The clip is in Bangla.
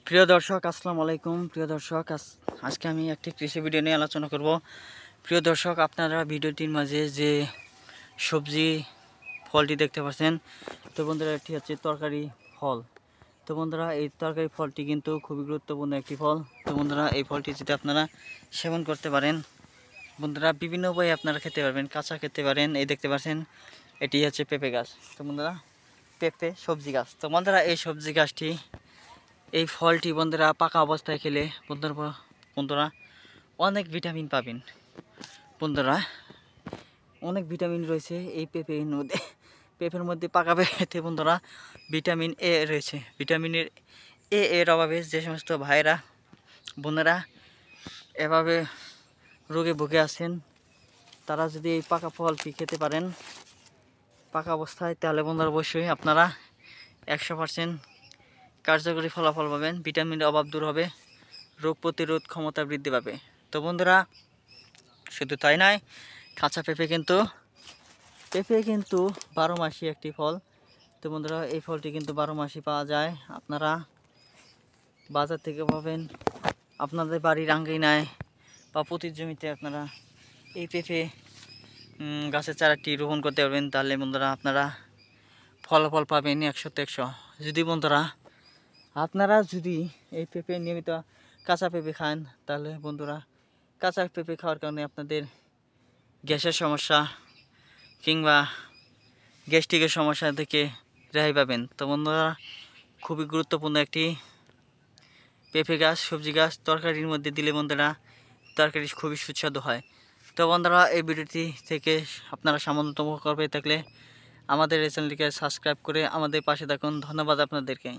প্রিয় দর্শক আসসালামু আলাইকুম। প্রিয় দর্শক আজকে আমি একটি কৃষি ভিডিও নিয়ে আলোচনা করব। প্রিয় দর্শক, আপনারা ভিডিওটির মাঝে যে সবজি ফলটি দেখতে পাচ্ছেন, তো বন্ধুরা এটি হচ্ছে তরকারি ফল। তো বন্ধুরা এই তরকারি ফলটি কিন্তু খুবই গুরুত্বপূর্ণ একটি ফল। তো বন্ধুরা এই ফলটি যদি আপনারা সেবন করতে পারেন, বন্ধুরা বিভিন্ন উপায়ে আপনারা খেতে পারবেন। কাঁচা খেতে পারেন, এই দেখতে পাচ্ছেন এটি হচ্ছে পেঁপে গাছ। তো বন্ধুরা পেঁপে সবজি গাছ। তো বন্ধুরা এই সবজি গাছটি এই ফলটি বন্ধুরা পাকা অবস্থায় খেলে বন্ধুরা অনেক ভিটামিন পাবেন। বন্ধুরা অনেক ভিটামিন রয়েছে এই পেঁপের মধ্যে পাকা পেঁপেতে বন্ধুরা ভিটামিন এ রয়েছে। ভিটামিনের এর অভাবে যে সমস্ত ভাইরা বোনেরা এভাবে রোগে ভুগে আছেন, তারা যদি এই পাকা ফলটি খেতে পারেন পাকা অবস্থায়, তাহলে বন্ধুরা অবশ্যই আপনারা 100% কার্যকরী ফলাফল পাবেন। ভিটামিনের অভাব দূর হবে, রোগ প্রতিরোধ ক্ষমতা বৃদ্ধি পাবে। তো বন্ধুরা শুধু তাই নয়, কাঁচা পেঁপে কিন্তু 12 মাসি একটি ফল। তো বন্ধুরা এই ফলটি কিন্তু 12 মাসই পাওয়া যায়। আপনারা বাজার থেকে পাবেন, আপনাদের বাড়ির আঙ্গিনায় বা প্রতি জমিতে আপনারা এই পেঁপে গাছের চারাটি রোপণ করতে পারবেন। তাহলে বন্ধুরা আপনারা ফলাফল পাবেন 100তে 100। যদি বন্ধুরা আপনারা যদি এই পেঁপে নিয়মিত কাঁচা পেঁপে খান, তাহলে বন্ধুরা কাঁচা পেঁপে খাওয়ার কারণে আপনাদের গ্যাসের সমস্যা কিংবা গ্যাস্ট্রিকের সমস্যা থেকে রেহাই পাবেন। তো বন্ধুরা খুবই গুরুত্বপূর্ণ একটি পেঁপে গাছ, সবজি গাছ তরকারির মধ্যে দিলে বন্ধুরা তরকারি খুবই সুস্বাদু হয়। তো বন্ধুরা এই ভিডিওটি থেকে আপনারা সামান্যতম উপকার পেয়ে থাকলে আমাদের এই চ্যানেলটিকে সাবস্ক্রাইব করে আমাদের পাশে থাকুন। ধন্যবাদ আপনাদেরকে।